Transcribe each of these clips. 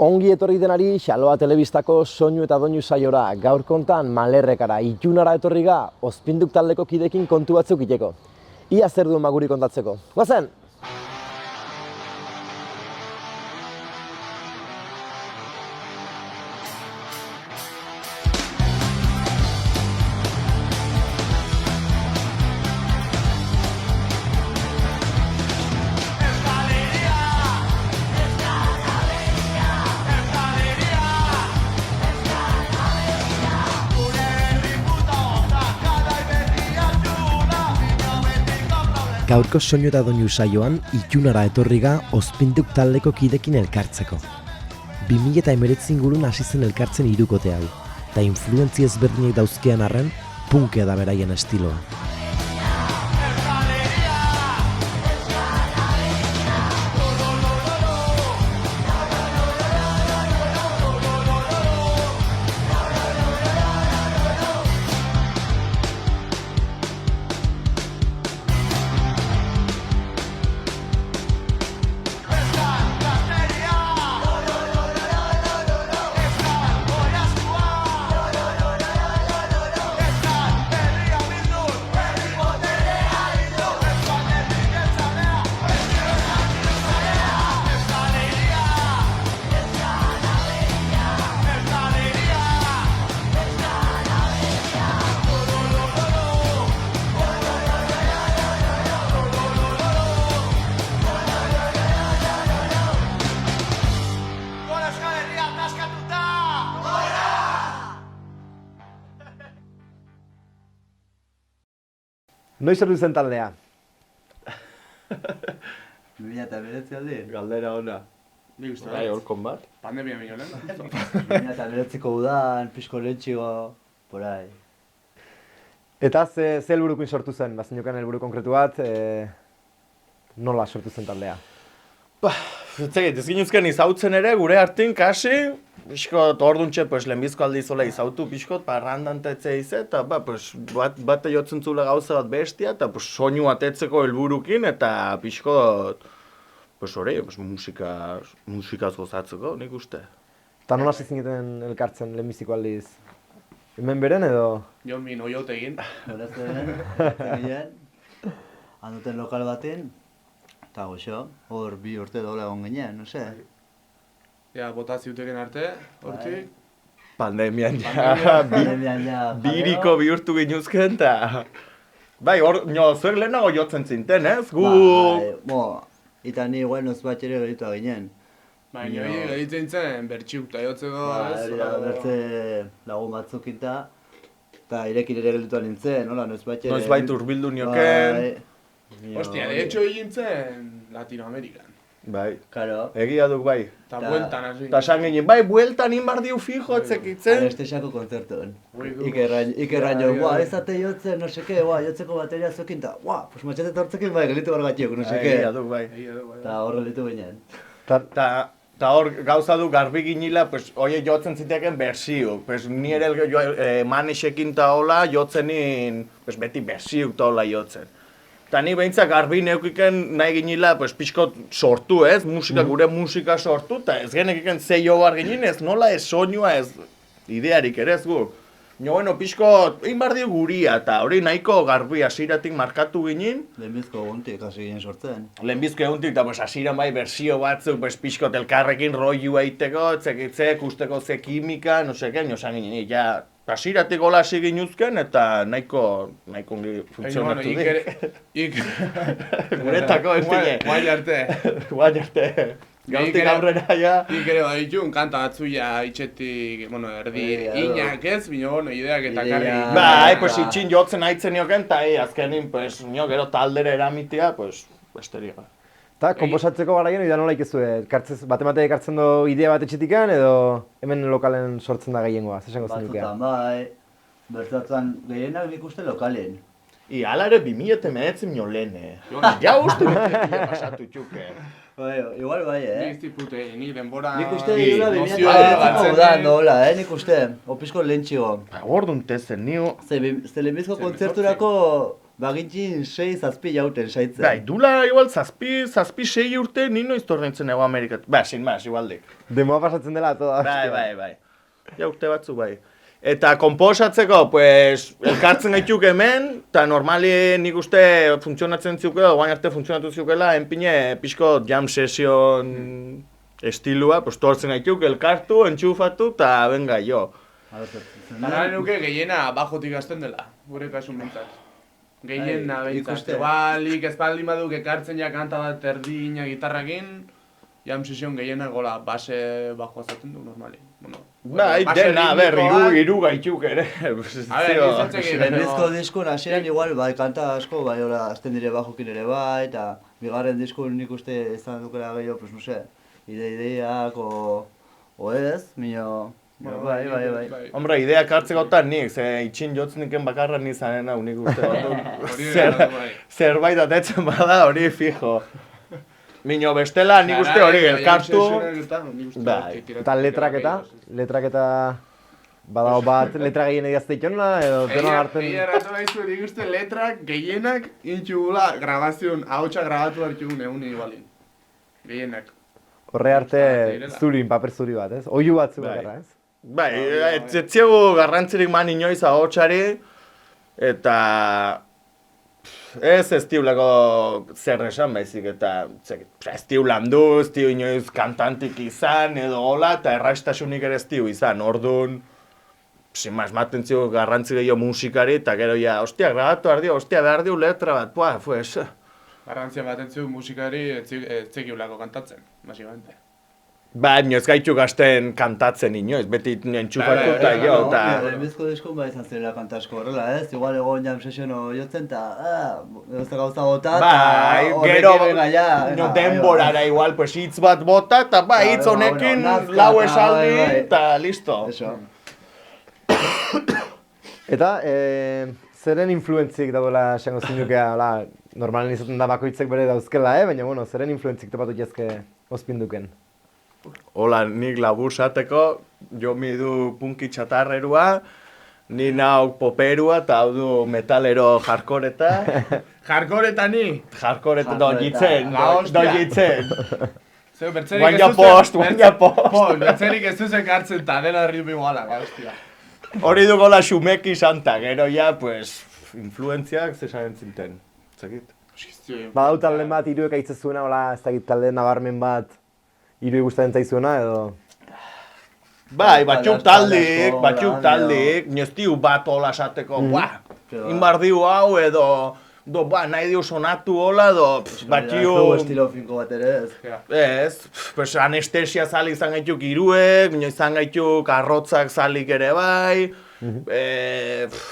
Ongi etorri denari Xaloa Telebistako soinu eta doinu saiora, gaur kontan Malerrekara, Ilunara etorri ga, Ozpinduk taldeko kidekin kontu batzuk iteko. Ia zer duen maguri kontatzeko. Goazen! Gaurko soinu eta doinu saioan Ilunara etorri ga Ozpinduk taldeko kidekin elkartzeko. 2019 ingurun hasi zen elkartzen hirukote hau, eta influentzia ezberdinak dauzkean arren, punkea da beraien estiloa. Noiz sortu zen taldea? 2019 aldin? Galdera ona. Nik uste Bai, holkon bat. Pandemia minio lehen. 2019ko udan, pixko lehentxigo, porai. Eta ze helburukin sortu zen? Bazineukan helburu konkretu bat, nola sortu zen taldea? Ez ginuzken izautzen ere, gure hartin kasi, pixkot orduntxe, lehenbizko aldi izola izautu, pixkot, randantetze ize, eta bat jotzen zula gauza bat bestia, eta soinu atetzeko helburukin, eta pixkot, hori, musikaz gozatzeko, nik uste. Eta nola hasi zineten elkartzen lehenbiziko aldiz? Hemen beren edo? Jo min oiote egin. Horazten, egin, handuten lokal baten, eta goxo, hor 2 urte dola egon ginen, no se? Ja, bota ziuteken arte, hortik. Pandemian Pandemian ja, biriko bihurtu ginuzken, eta... Bai, zuek lehenago jotzen zinten, ez? Eta ni igual noz bat ere gelitu ginen. Baina hori geditzen zen, bertxiuk eta jotzeko, Bertze lagun batzukinta, eta irekin ere gelitu nintzen, nola, noz bat ere... Noiz bait urbildu nioken. Hostia, de hecho egin zen Latinoamerikan. Bai, Karo. egia duk bai. Eta bueltan hasi. Eta esan ginen, bai, bueltan inbardiu fijo etzekitzen. Anestesiako kontzertuen. Ikerraino, ez ate jotzen, no seke, jotzeko bateria zokin, eta, pues matxate tortzekin, bai, gelitu bargatiok, no seke. Egia duk bai. Eta horre gelitu ginen. Eta hor gauza du garbi ginila, oie jotzen ziteken bersiuk. Ni ere manisekin eta hola jotzen nien, beti bersiuk eta hola jotzen. Eta ni behintzak garbi neukiken nahi ginila, pixkot sortu ez, gure musika sortu, eta ez genekiken ze jo bar ginen, ez nola ez soinua ez idearik ere ez guk. Bueno, pixkot, egin bar dio guria, eta hori nahiko garbi hasieratik markatu ginen. Lehenbizko eguntik hasi ginen sortzen. Lehenbizko eguntik, eta hasiran bai bersio batzuk, pixkot elkarrekin rollu eiteko, txekitzek, usteko ze kimika, no seke, nosan ginen, ja... Hasieratik gola hasi ginuzken eta nahiko ongi funtzionatu dik. Guretako ez dine. Guai arte. Guai arte. Gautik aurrera, ja. Nik ere baditun, kanta batzuia itxetik, erdi inak ez, bino, ideak eta karri. Bai, itxin jotzen haitzen nioken, eta azkenin, nio gero taldera eramitea, besterik. Eta, komposatzeko garaian, nola ikezue? Bate ekartzen du idea bat etxetikan, edo hemen lokalen sortzen da gehiengoa? Zesango zen dukea? Batzutan, bai. Bertatuan gehienak nik uste lokalen. Ala ere 2019 minio lehen, Ja uste betetia pasatu txuke. Igual bai, Nik zipute, nik denbora... Nik uste dira 2019 da, nola, nik uste, opisko lehentxigo. Ordun tezen, nio... Ze lehenbizko kontzerturako bagintzin 6-7 jauten saitzen. Bai, dula igual zazpi 6 urte ni noiz torrentzen ego Amerikat. Ba, sin más, igualdik. Demoa pasatzen dela toda. Bai. Ja urte batzu bai. Eta konposatzeko, pues, elkartzen gaituk hemen, eta normali nik uste funtzionatzen ziukela, guain arte funtzionatu ziukela, enpine pixko jam session estilua, pues, tortzen gaituk, elkartu, entxufatu, eta benga, jo. Gara nuke gehiena bajotik hasten dela, gure kasun bintzat. Gehiena bintzat. ikuste. Igualik ez baldin baduk ekartzen ja kanta bat erdina gitarrakin, jam session gehiena gola base bajo azaten du normali. Bueno, Bai, base dena, ber, ritmikoak- hiru gaituk ere. Pues, A ber, zio, izatzekin, Lehenbizko diskon hasieran igual, bai, kanta asko, bai, hola, azten dire bajokin ere bai, eta bigarren diskon nik uste izan dukela gehiago, pues, no sé, ideiak, o ez, mino, bai. Hombre, ideak hartzeko eta nik, ze itxin jotzen niken bakarra nizanen hau nik uste. Hori Zer- da, bai. zerbait atetzen bada hori fijo. Mino bestela nik uste hori elkartu. Bai. Eta letraketa badago bat letra gehien edazte itxona, edo denon hartzen... Egia erratu baizu, nik uste letrak gehienak intxugula grabazion, ahotsa grabatu hartxugun egun igualin. Gehienak. Horre arte direla. zurin, paper zuri bat, ez? Oiu batzu Bai. bakarra, ez? Bai, ez ziegu garrantzirik man inoiz ahotsari, eta ez tiulako zer esan baizik, eta ez tiu landu, ez tiu inoiz kantantik izan, edo hola, eta errastasunik ere ez tiu izan, orduan, sin más, maten zio garrantzi gehiago musikari, eta gero ja, ostia, grabatu ardio, ostia, behar diu letra bat, pues... Garrantzia bat entzu musikari etzekiulako kantatzen, basibamente. Ba, inoiz gaitu gazten kantatzen inoiz, beti entxufatu eta jo, eta... Lehenbizko diskon bai izan zirela kanta asko horrela, ez? Igual egon jam sesiono jotzen, eta, edoze gauza bota, Bai, eta gero venga, ja, no, denborara igual, pues hitz bat bota, eta ba, hitz Claro, honekin bueno, nazka, lau eta, esaldi, bai. eta listo. Eso. Eta, zeren influentzik daudela esango zinukea, normalen izaten da bakoitzek bere dauzkela, baina, bueno, zeren influentzik topatu jazke ospinduken? Hola, nik labur zateko, jo mi du punki txatarrerua, ni nauk poperua, eta hau du metalero jarkoreta. Jarkoreta ni! Jarkoreta Jarkoreta. dojitzen, La hostia. dojitzen. Zeu, bertzerik Guain ez ja duzen- post, guain ja post. Bertzerik ez duzen hartzen eta dena ritmo iguala, hostia. Hori dugu la xumeki santa, gero ja, pues, influentziak zesan zinten. Zakit? Badau talden bat, hiruek aitzen zuena, hola, ez dakit talde nabarmen bat, hiruek gustatzen zaizuena, edo... Bai, batzuk taldik, asko, batzuk da, taldik, nioz bat hola esateko, buah, Pero- inbar diu hau edo, buah, nahi diu sonatu hola, edo, batziu... Flow estilo finko bat ere, ez? Ez, pues anestesia zalik izan gaituk hiruek, izan gaituk arrotzak zalik ere bai,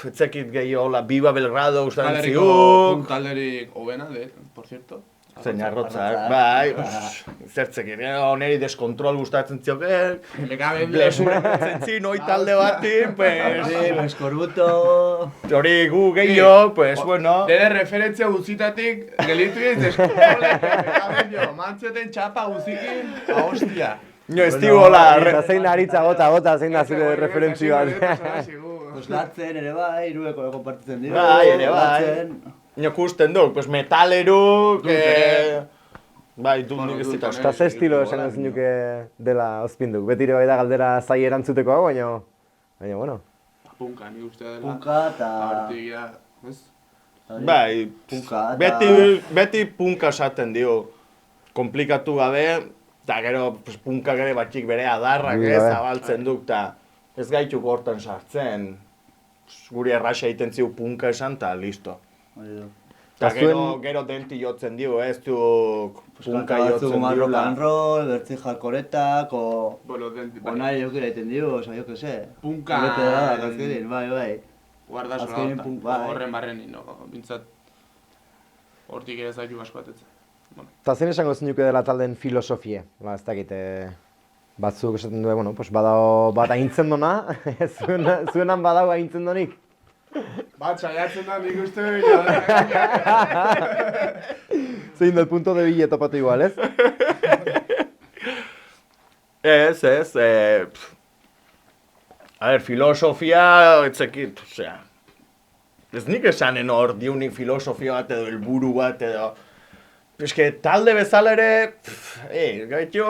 etzekit gehiago, hola, Viva Belgrado gustatzen ziuk, Talderik hobena, por cierto. zein arrotzak, arrotzak. bai, zertzekin, oneri deskontrol gustatzen ziokek, Me cabe en Blesurak zen noi talde bati, pues, Sí, eskorbuto... hori gu gehiago, pues, bueno, Dere referentzia guzitatik gelitu ez deskontrole. Me cabe en jo, mantzioten txapa guzikin, hostia. no ez tiu hola, Eta zein da aritza gota, zein da zure referentzia bat. Pues latzen ere bai, hirueko konpartitzen dira. Bai, ere bai. Latzen. ikusten duk, pues metaleruk, bai, dut nik ez Bueno, zitas. Eta ze estilo esango zinuke dela ospinduk? Betire bai da galdera zai erantzuteko hau, baina, bueno. Punka, ni uste dela. Punka eta... Artigia, ez? Bai, Punka eta... beti punka esaten dio, komplikatu gabe, eta gero pues, punkak ere batxik bere adarrak Bai, ez, bai. zabaltzen duk, eta ez gaituk hortan sartzen. Guri erraxa egiten ziu punka esan, eta listo. Hori du. Eta Ta zuen- gero denti jotzen dio, ez du punka Kanta batzuk jotzen rock diola. and roll, bertzi jarkoretak, o... Bueno, O nahi jokera egiten dio, oza, jo que se. Punka- Bete da, azkenin, bai. Guarda Azkenin sola punk, bai. horren barreni, no, bintzat. Hortik ere zaitu asko batetzen. Bueno, Eta zein esango zinuke dela talden filosofie? Ba, ez dakit, batzuk esaten du, bueno, pues badago bat aintzen dona, zuenan badago aintzen donik. bat saiatzen da nik uste Zein del punto de bille topatu igual, ez? Ez, a ver, filosofia, etzekit, osea, ez nik esanen hor diunik filosofia bat edo helburu bat edo... Eske talde bezala ere, gaitu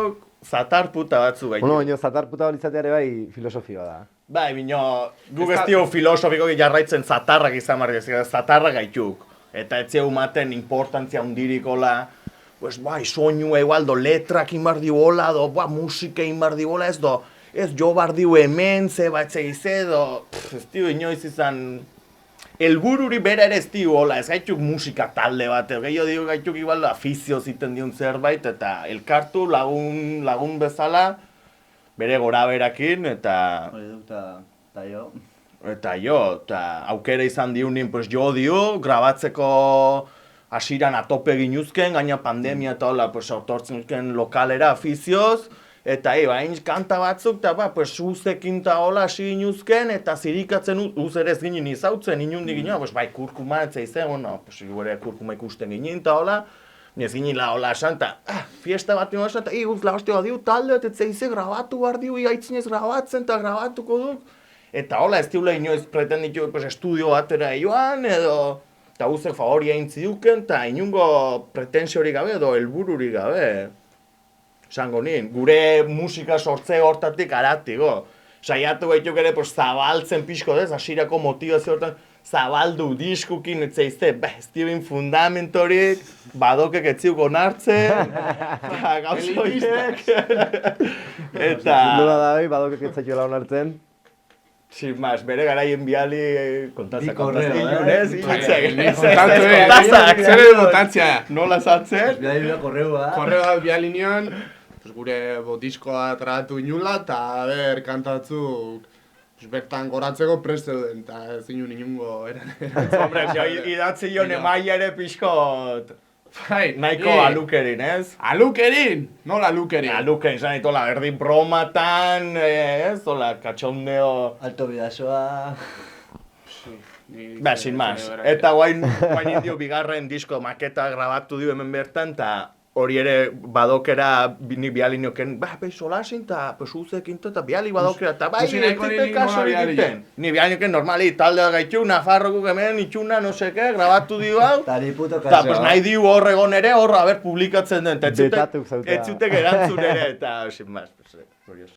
zatar puta batzu gaitu. Bueno, baina zatar puta hori izatea ere bai filosofia da. Bai, bino, guk ez dio filosofikoki jarraitzen zatarrak izan behar dira, zatarrak gaituk. Eta ez zeu maten importantzia hundirikola, pues bai, soinua igual, do letrak inbar diola, do musika inbar diola, ez jo bar dio hemen, ze bat zeize, ez dio inoiz izan... Elbururi bera ere ez dio, hola, ez gaituk musika talde bat, gehiago dio gaituk igual afizio ziten dion zerbait, eta elkartu lagun bezala, bere gora berakin, eta... Hori duk, eta jo. Eta aukera izan diunin, pues jo dio, grabatzeko hasiran atope ginuzken, gaina pandemia eta hola, pues autortzen uzken lokalera afizioz, eta bain kanta batzuk, eta pues uzekin eta hola hasi ginuzken, eta zirikatzen uz ere ez ginen izautzen, inundik ginen, pues bai kurkuma etzea izan, bueno, pues gure kurkuma ikusten ginen eta hola, ez ginen la hola esan, eta fiesta bat nioa esan, eta guz labazteo diu talde bat etzea izan, grabatu behar diu, iaitzinez grabatzen eta grabatuko duk, eta hola ez diula inoiz pretenditu pues, estudio batera joan, edo, eta guzek favori egin ziduken, eta inungo pretensiorik gabe edo helbururik gabe. Esango nien, gure musika sortze hortatik aratigo. Saiatu gaituk ere pues, zabaltzen pixko dez, hasirako motivazio hortan, zabaldu diskukin etzeizte, ez dibin fundamentorik, badokek etziuk onartzen, eta gauzoiek. Eta... Nola da bai, badokek etzaioela onartzen. Sin más, bere garaien biali kontatzea. Kontatzea. Nola sartzen? Bialina korreua. Korreua bialinian, gure diskoa tratu inula, eta kantatzuk bertan goratzeko prest zeuden, eta ez inun inungo Hombre, idatzi jo emaia ere pixkot... Bai, nahiko alukerin, ez? Alukerin? Nola alukerin? Alukerin, zan ditola, erdin bromatan, ez? Ola, katxondeo... Alto bidazoa... Ba, sin más. Eta guain indio bigarren disko maketa grabatu dio hemen bertan, eta hori ere badokera ni bialinioken, solasin eta uzekin eta biali badokera, eta bai, ez kaso egiten. Ni bialinioken normali talde gaitu, Nafarrokuk hemen itxuna, no seke, grabatu dio hau. Eta ni puto kaso. Eta pues nahi diu hor egon ere, hor haber publikatzen den, eta Betatuk zauta. ez zutek erantzun ere, eta sin más, curioso.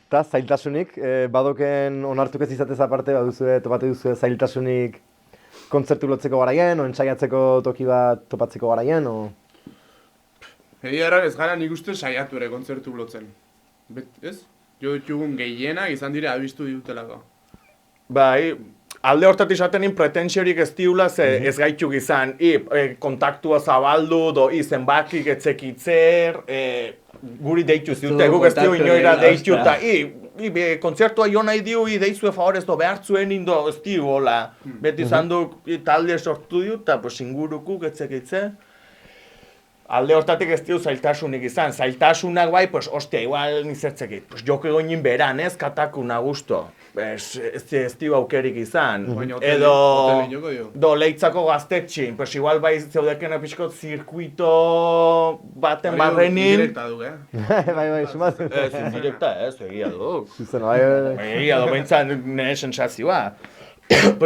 Eta zailtasunik, badoken onartuk ez izatez aparte, baduzue, topatu duzue zailtasunik kontzertu lotzeko garaien, o ensaiatzeko toki bat topatzeko garaien, o... Egia errak ez gara nik uste saiatu ere kontzertu lotzen. Ez? Jo ditugun gehienak izan dire abistu diutelako. Bai, alde hortatik izaten pretensiorik ez diula, ze ez gaituk izan, kontaktua zabaldu, zenbakik etzekitzer, guri deitu ziute, guk ez dio inoira deitu, eta kontzertua jo nahi diu, deizue favorez do behartzuen indo, ez diu, hola, beti izan du talde sortu diu, eta ingurukuk etzekitze. Alde hortatik ez diu zailtasunik izan, zailtasunak bai, ostia, igual nizertzekit, joke goinin beran, ez, katakuna gusto. Ez diu aukerik izan, edo leitzako gaztetxin, igual bai zeudekena pixkot zirkuito baten barrenin. Indirekta du, Bai, sumatzen. Ez, indirekta ez, egia du. Zuzen, bai. Egia du, behintzat nire sensazioa.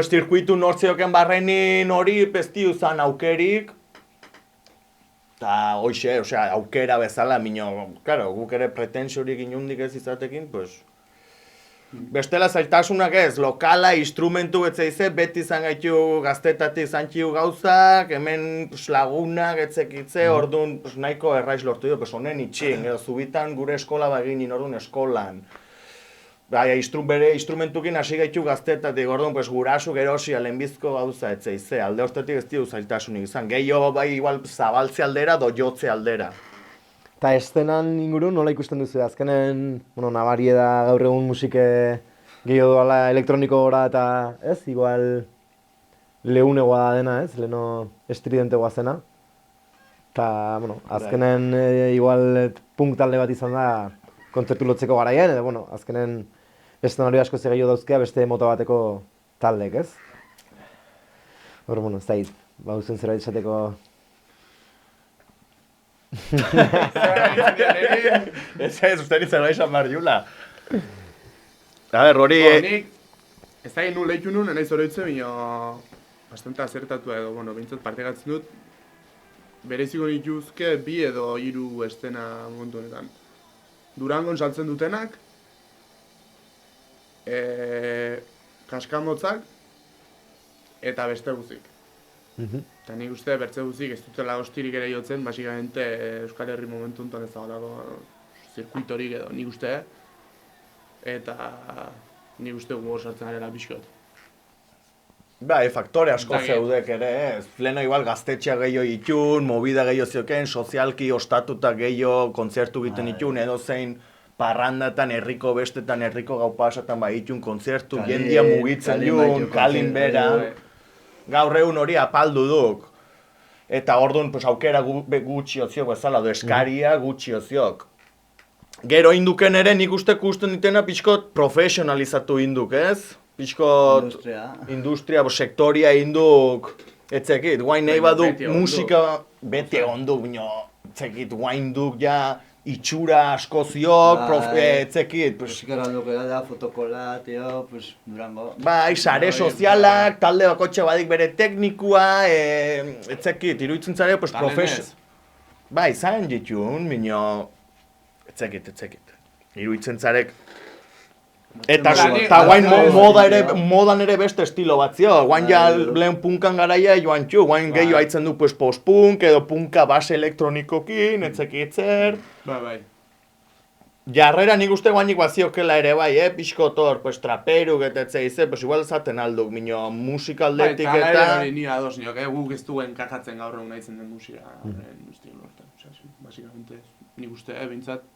Zirkuitu nortzeoken barrenin hori peztiu zan aukerik, eta hoxe, aukera bezala, claro, guk ere pretensiorik inundik ez izatekin, bestela zailtasunak ez, lokala, instrumentu etzeize, beti izan gaitu gaztetatik zantxiu gauzak, hemen lagunak etzekitze, orduan nahiko erraiz lortu du, honen itxin, edo zubitan gure eskola baginin, orduan eskolan. Bere instrumentukin hasi gaitu gaztetatik, orduan gurasu gerosi lehenbizko gauza etzeize, alde hortatik ez ditu zailtasunik izan, gehiago bai igual zabaltze aldera, jotze aldera. Eta estenan inguru nola ikusten duzu? Azkenen, nabarie da gaur egun musike gehiago doala elektroniko gora eta ez, igual leunegoa da dena ez, leheno estridentegoa zena. Eta, azkenen igual punk talde bat izan da kontzertu lotzeko garaien, edo, azkenen eszenario asko gehiago dauzkea beste mota bateko taldek, ez? Hor, ez da hit, bauzen zerbait esateko... Ez, uste nintzen nahi izan behar jula. A ber, hori... Nik, ez da nun lehitu nun, enaiz oroitzen, baina bastante azertatu edo, bintzat partegatzen dut, bereziko nituzke 2 edo 3 estena momentu honetan. Durangon saltzen dutenak, kaskamotzak, eta beste guzik. Eta nik uste bertze guzik ez dutela hostirik ere jotzen, basikamente Euskal Herri momentu enten ez dagoelako zirkuitorik edo nik uste, eta nik uste gogor sartzen arela pixkot. Bai, faktore asko zeudek ere, ez. Leno igual gaztetxea gehiago itun, movida gehiago zioken, sozialki ostatuta gehiago kontzertu egiten itun, edo zein parrandatan, herriko bestetan, herriko gau pasatan bai itun kontzertu, jendia mugitzen jun, kalin bera. Gaur egun hori apaldu duk. Eta orduan aukera gutxi otziok bezala, eskaria gutxi otziok. Gero induken ere nik uste kusten ditena pixkot profesionalizatu induk, ez? Pixkot industria, sektoria induk, etzekit, guain nahi baduk musika, beti egon duk, etzekit, guain duk ja itxura asko ziok, etzekit. Musikarrandukera da, fotokola, tio, Durango. Bai, sare sozialak, talde bakotxe badik bere teknikua, etzekit, iruditzen zare, profesio... Bai, zain ditun, etzekit. Iruditzen zarek... Eta guain modan ere beste estilo bat zio, guain ja lehen punkan garaia joan txu, guain gehiago haitzen du post-punk edo punka base elektronikokin, etzekitzer. Bai. Jarrera nik uste guainik baziokela ere bai, pixkotor, traperuk eta etzeize, igual zaten alduk, musikaldetik eta... Bai, eta hori nire ados niok, guk ez duen enkajatzen gaur egun nahitzen den musika, estilo hortan, basikamente, nik uste, bintzat.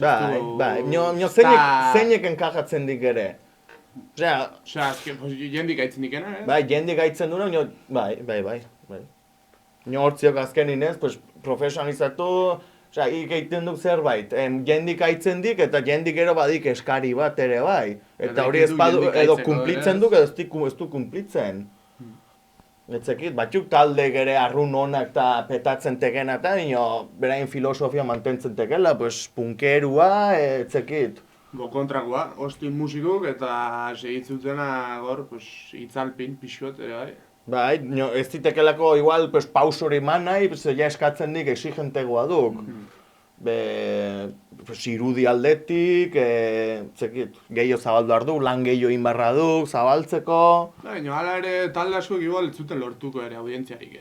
Bai, zeinek enkajatzen dik ere. Azken, jendik aitzen dikena, ez? Bai, jendik aitzen duna, bai. Hortziok azkenin ez, profesionalizatu, egiten duk zerbait. Jendik aitzen dik eta jendik ero badik eskari bat ere bai. Eta hori ez badu, edo kumplitzen duk, edo ez du kumplitzen. Etzekit, batzuk talde ere arrun honak eta petatzen tekena eta berain filosofia mantentzen tekela, punkerua, etzekit. Kontrakoa, hostin musikuk eta segitzutena gor, itzalpin, pixkot, ere bai. Bai, ez ditekelako igual pausori eman nahi, ja eskatzen dik exigentegoa duk. Irudi aldetik, gehiago zabaldu ardu, lan gehiago inbarra duk, zabaltzeko. Baina, hala ere talde asko igual ez zuten lortuko ere audientziarik,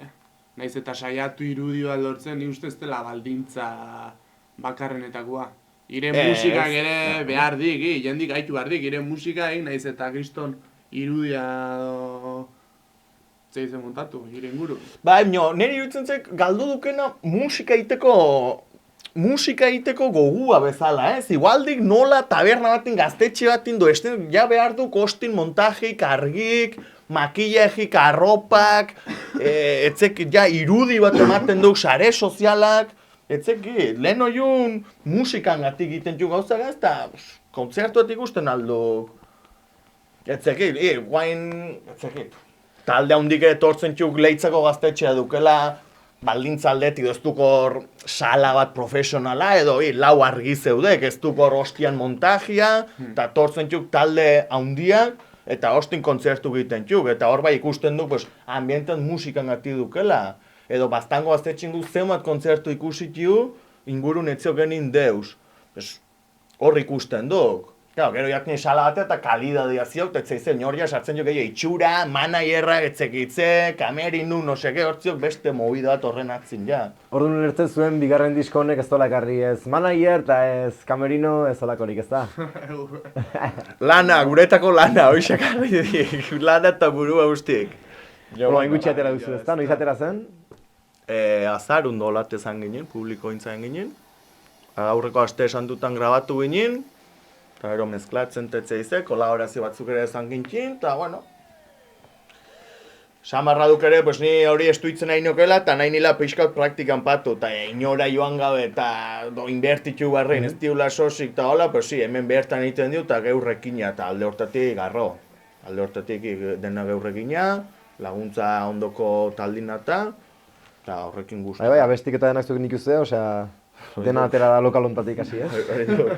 Naiz eta saiatu irudi bat lortzen, ni uste ez dela baldintza bakarrenetakoa. Ire musikak ere behar dik, jendik gaitu behar dik, ire musika naiz eta kriston irudia edo zeizen montatu, gire inguru. Bai, nire iruditzen zek galdu dukena musika egiteko gogua bezala, ez? Igualdik nola taberna batin, gaztetxe batin, ja behar du kostin, montajik, argik, makillajik, arropak, etzek ja irudi bat ematen duk, sare sozialak, etzeki, lehen oiun musikan gatik egiten du gauza gaz, eta kontzertuat ikusten alduk. Etzeki, guain, etzeki. Talde handik etortzen txuk leitzako gaztetxea dukela, baldintza aldetik ez dukor sala bat profesionala edo lau argi zeudek, ez dukor hostian montajia, eta tortzen txuk talde handiak, eta hostin kontzertu egiten txuk, eta hor bai ikusten duk, pues, ambientan musikan gati dukela. Edo baztango gaztetxin du zeumat kontzertu ikusitiu, ingurun etzio genin deus. Pues, hor ikusten duk. Claro, gero jakni sala bat eta kalidadea ziok, eta etzeizen hor sartzen jo gehiago itxura, manaierra, etzekitze, kamerinu, no seke hortziok beste movida bat horren atzin ja. Orduan ulertzen zuen bigarren disko honek ez dola ekarri ez manager eta ez kamerino ez olakorik, ez da? Lana, guretako lana, hoxak arri lana eta burua guztiek. Bueno, ingutxe atera duzu, ez da? Noiz atera zen? Azarun dolat ezan ginen, publiko intzan ginen. Aurreko aste santutan grabatu ginen. Eta gero mezklatzen tetzeizek, kolaborazio batzuk ere ezan gintzin, eta bueno. Samarra duk ere, pues ni hori estuitzen nahi nokela, eta nahi nila pixkat praktikan patu, eta inora joan gabe, eta inbertitu barrein, ez diula sosik, eta hola, pues si, hemen behertan egiten diu, eta geurrekina, eta alde hortatik garro. Alde hortatik dena geurrekina, laguntza ondoko taldina eta horrekin guztu. Bai, abestik eta denak zuek nik uste, osea, dena atera da lokal hontatik hasi, ez? Aidok.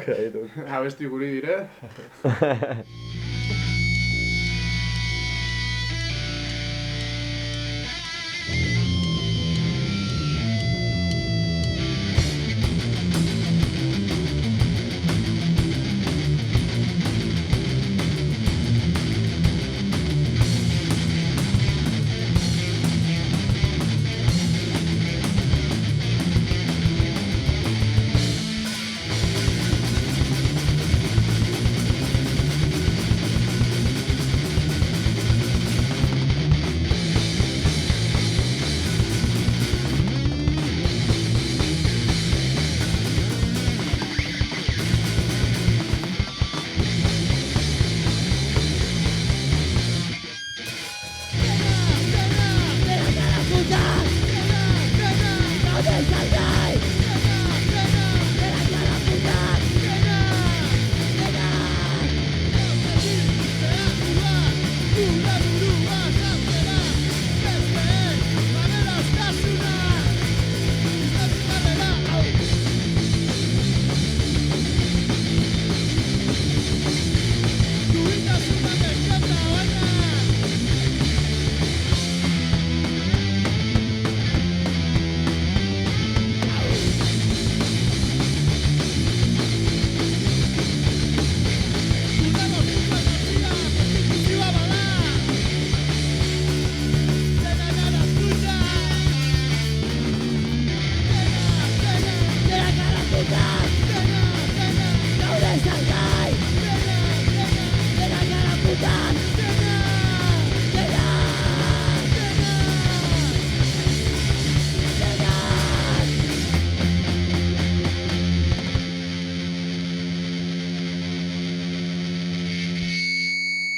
Abesti guri dire.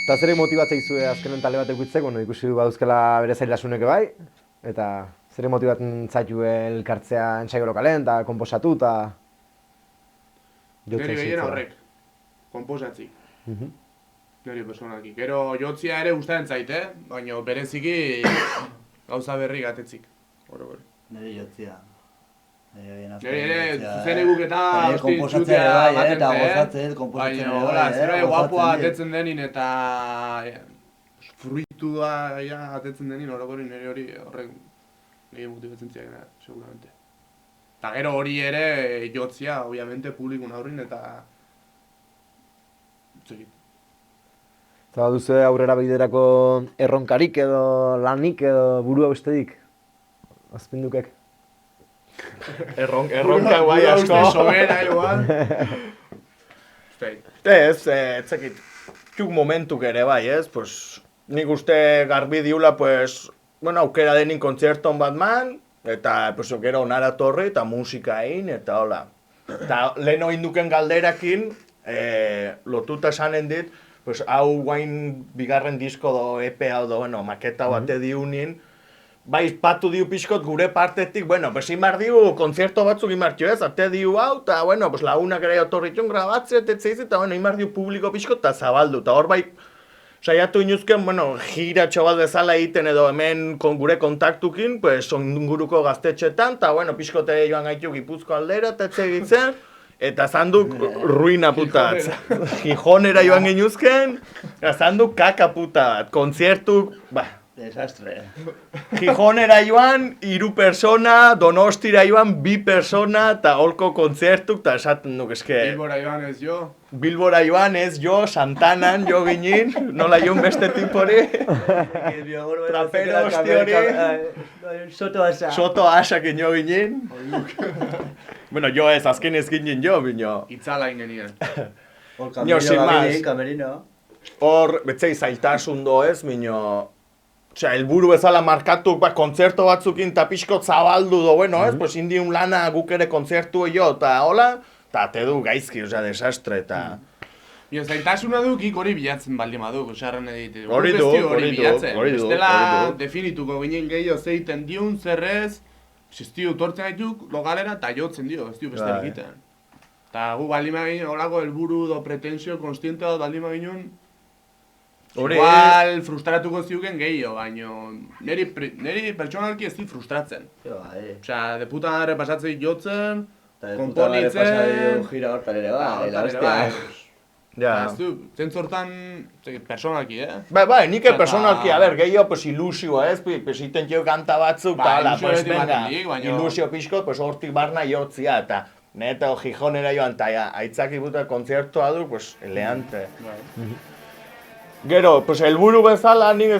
Eta zer motibatzea izue azkenen talde batek guitzeko, no ikusi du bauzkela bere zailasunek bai, eta zer motibatzen zaitue elkartzea ensaio lokalen, eta konposatu, eta Neri gehien horrek, konposatzi. Neri personalki. Gero jotzia ere gustatzen zait, baina bereziki gauza berri gatetzik. Neri jotzia. Neri ere, zuzen eguk eta komposatzea ere bai, eta gozatzen, komposatzen ere bai. Zero guapua atetzen denin eta fruitua atetzen denin orokorin nire hori horrek gehien motibatzen ziakena, seguramente. Eta gero hori ere jotzia, obviamente, publikun aurrin eta... Zekit. Eta duzu aurrera biderako erronkarik edo lanik edo burua bestedik? Azpindukek. Erronka bai asko. Uste sobera igual. Ez, zekit. txuk momentuk ere bai, ez? Pues, nik uste garbi diula, pues, bueno, aukera denin kontzerton bat man, eta, pues, gero onara torri, eta musika egin, eta hola. Eta lehen induken galderakin, lotuta esanen dit, pues, hau guain bigarren disko do EP hau do, bueno, maketa bate diunin, bai, patu diu pixkot gure partetik, bueno, pues imar diu konzerto batzuk imartxo ez, ate diu hau, eta, bueno, pues lagunak ere otorritxon grabatzet, eta, bueno, imar diu publiko pixkot, eta zabaldu, eta hor bai, saiatu inuzken, bueno, giratxo bat bezala egiten edo hemen gure kontaktukin, pues, onguruko gaztetxetan, eta, bueno, pixkote joan gaitu Gipuzko aldera, eta etxegitzen, eta zanduk ruina puta bat. Gijonera joan ginuzken, eta zanduk kaka puta bat, konzertuk, Desastre. Gijonera joan, 3 persona, Donostira joan, 2 persona, eta holko kontzertuk, eta esaten duk eske... Bilbora joan ez jo. Bilbora joan ez jo, Santanan jo ginen, nola joan beste tipori. Trapero hosti hori. Soto asakin jo ginen. Bueno, jo ez, azken ez ginen jo, bino. Itzala ingenien. Kamerino. Hor, betzei zailtasun do ez, bino... Osea, helburu bezala markatu, kontzerto batzukin eta pixkot zabaldu do, bueno, ez? Pues indiun lana guk ere kontzertu jo, eta hola, eta te du gaizki, osea, desastre, eta... Bio, zailtasuna dukik hori bilatzen baldin baduk, osarren edite. Hori du. Bestela definituko ginen gehiago zeiten diun, zerrez, ez dio tortzen gaituk, logalera eta jotzen dio, ez dio beste egiten. Eta gu baldin maginen, holako helburu do pretensio konstiente bat baldin maginen, igual frustratuko ziuken gehiago, baino niri pertsonalki ez di frustratzen. Osea, de puta madre pasatzei jotzen, konponitzen... Gira hortan ere bai, Ja. Zentzortan, personalki, Bai, nik personalki, a ber, gehiago, pues ilusioa ez, pues iten jo kanta batzuk, eta hala, pues venga, ilusio pixkot, pues hortik barna jotzia, eta neto Gijonera joan, eta aitzaki buta kontzertua du, pues eleante. Gero, pues helburu bezala, ni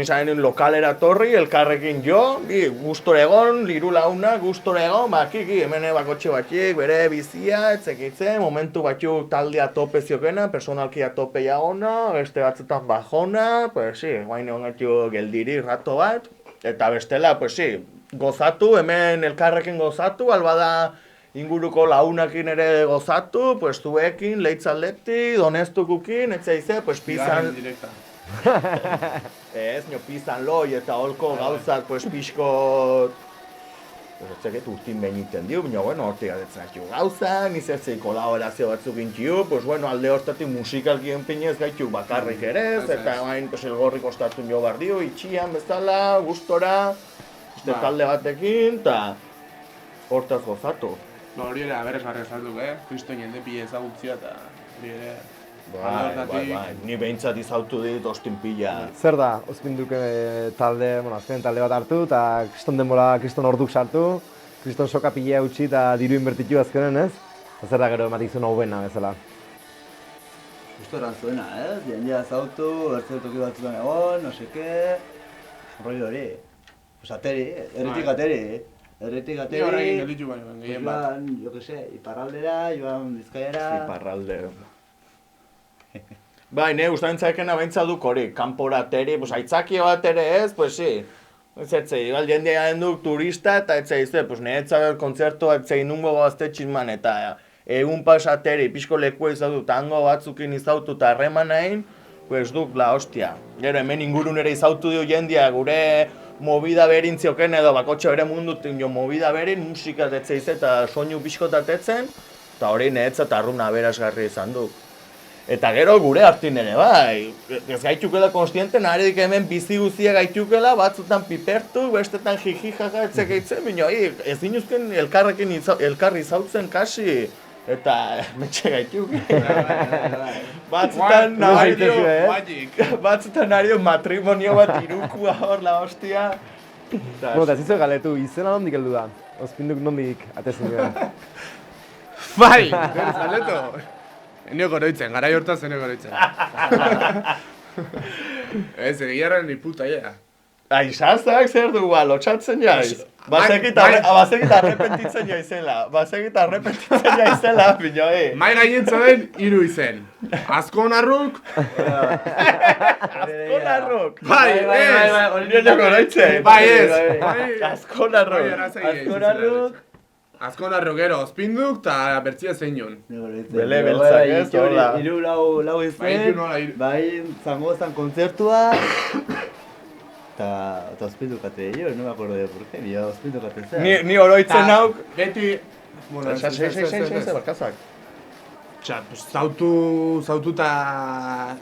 zaren lokalera torri, elkarrekin jo, gustore egon, liru launa, gustore egon, kiki, hemen bakotxe batxik, bere bizia, etzekitzen, momentu batzuk taldea tope ziokena, personalkia tope jagona, beste batzutan bajona, pues sí, guain egon gaitu geldiri rato bat, eta bestela, pues sí, gozatu, hemen elkarrekin gozatu, albada inguruko launakin ere gozatu, pues zuekin, leitzaldeti, donestukukin, etxeize, pues pizan... Ez, pizan loi eta holko gauzak, pues pixko... Pues etxeket urtin beniten diu, baina, bueno, hortik adetzen haitu gauza, nizertzei kolaborazio batzuk intiu, pues bueno, alde hortatik musikalki enpinez gaitu bakarrik ere, eta bain, pues elgorrik ostatun jo bar dio, itxian bezala, gustora, beste talde batekin, eta hortaz gozatu. Hori ere aberresgarria zalduk, Kriston jende pila ezagutzia eta hori ere... Bai, ni behintzat izautu dit ostin pila. Zer da, Ozpinduk talde, azken talde bat hartu, eta kriston orduk sartu, kriston soka pila utzi eta diru inbertitu azkenen, ez? Zer da gero ematik zuen hobena bezala? Justo erantzuena, jendea zautu, bertze toki batzutan egon, no seke... Rollo hori. Pues ateri, erritik ateri. Erretik ateri... Ni horrekin gelditu baino, gehien bat. Joan, jo que se, iparraldera, joan Bizkaiara... Iparralde... Bai, ne, gustatzen zaikena behintzat duk hori, kanpora ateri, pues aitzaki bat ere ez, pues sí. Etzei, igual jendea duk turista eta etzei, pues niretzat kontzertua etzei nungo gaztetxizman eta egun pasateri, pixko lekua izautu, tango batzukin izautu eta harreman egin, pues duk la hostia. Gero hemen ingurun ere izautu dio jendea gure movida berin zioken edo bakotxe bere mundutin jo movida berin, musika etzeiz eta soinu pixkotatetzen, eta hori niretzat arruna aberasgarri izan du. Eta gero gure hartin ere, bai, ez gaitukela konstienten, aredik hemen bizi guzia gaitukela, batzutan pipertu, bestetan jiji-jaja etzekeitzen, baina ez dinuzken elkarri izautzen kasi, eta metxe gaituk. Batzutan nario matrimonio bat irukua hor la hostia. Eta ez izo galetu, izena nondik heldu da? Ozpinduk nondik atezen dira? Bai, galetu! Enioko oroitzen, garai hortaz enioko oroitzen. Ez, egiarren ni puta, Aizazak zer du, lotxatzen jaiz. Bazekit arrepentitzen jaizela. Bino, Mai gainetza den, 3 izen. Azkonarruk. Azkonarruk. Bai, ez. Nieneko noitzen. Bai, ez. Azkonarruk. Azkonarruk gero, ospinduk eta bertzia zeinun. Bele beltzak ez, hola. Hiru lau Bai, izen, hiru nola hiru. bai, zango zan kontzertua, eta ospindukate jo, no me acuerdo de por qué, yo ospindukate zen. Ni oroitzen nauk. Beti... Bueno, Barkazak. Txa, pues, zautu eta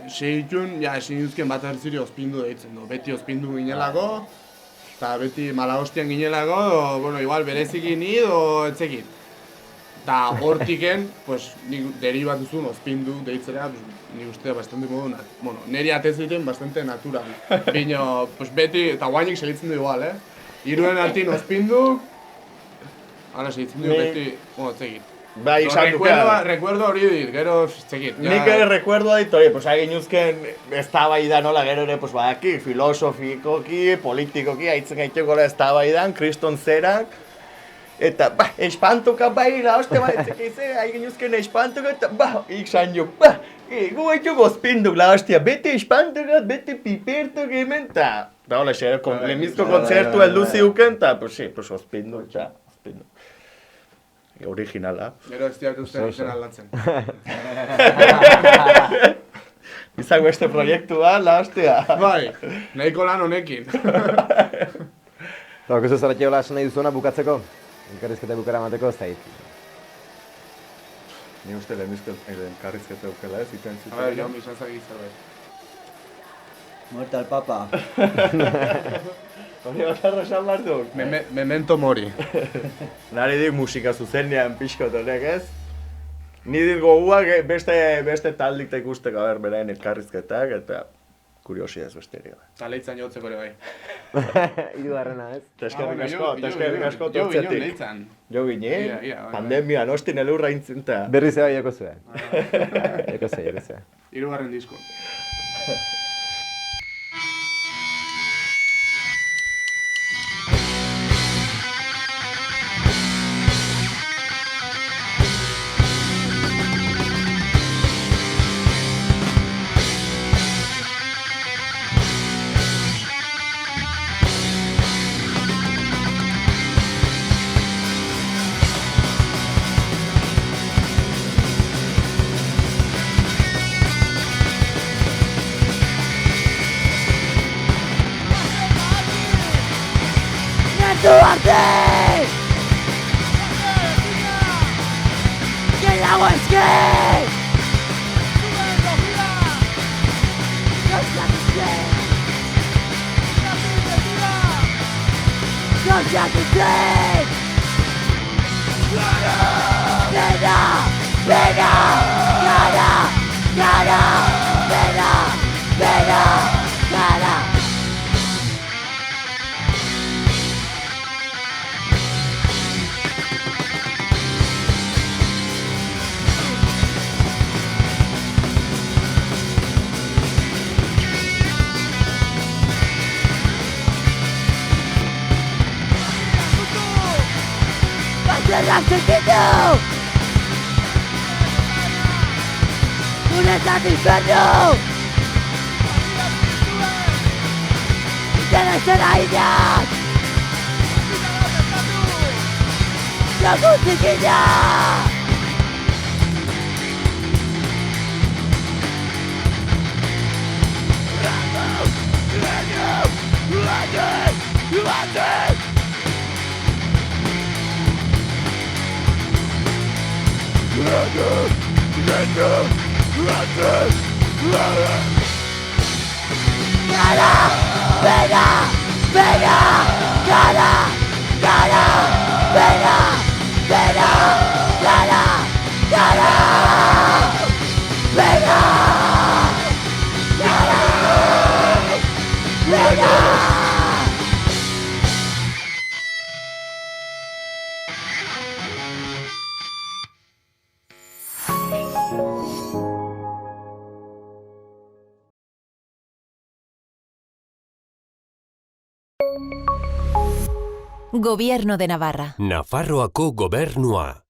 segitun, ja, esin duzken bat erziri ospindu deitzen du. Beti ospindu ginelako, eta beti malagostian ginelako, bueno, igual berezikin ni edo etzekin. Eta hortiken, pues, nik deribatuzun ospindu deitzera, pues, nik uste bastante modu, bueno, neri ateziten bastante natural. Bino, pues, beti, eta guainik segitzen du igual, Hiruen artin ospindu, hala segitzen du beti, bueno, etzekin. Bai, izan dukea. Recuerdo hori dit, gero txekit. Nik ere recuerdo dit hori, pues egin uzken eztabaida nola gero ere, pues badaki, filosofikoki, politikoki, haitzen gaitekola eztabaidan, kriston zerak. Eta, espantoka bai, la hoste bai, etzekize, egin uzken espantoka, eta, iksan jo, gu gaitu gozpinduk, la hostia, bete espantoka, bete pipertok hemen, eta, da hola, lemizko kontzertu heldu ziuken, eta, pues sí, pues gozpinduk, txa, gozpinduk. Originala. Gero ez diak uste izen aldatzen. Izan beste proiektua, la hostia. Bai, nahiko lan honekin. Kuzu zaratxeola esan nahi duzuena bukatzeko? Elkarrizketa bukara emateko, ez da hit. Ni uste lehenbizko elkarrizketa eukela ez, iten A ver, jo, misazak zerbait. Muerta al papa. Hori bakarra esan behar duk. Memento mori. Nari dik musika zuzenean pixkot honek ez? Ni dit goguak beste taldik ta ikusteko beraien elkarrizketak eta kuriosia ez besterik. Taleitzan jotzeko ere bai. Hirugarrena, ez? Teskerrik asko Jo ginen tortzetik. leitzan. Jo ginen, Bai. pandemian ostin elurra intzinta. Berri zeba joko zuen. Joko zuen. 3. disko. Gobierno de Navarra. Nafarroako gobernua.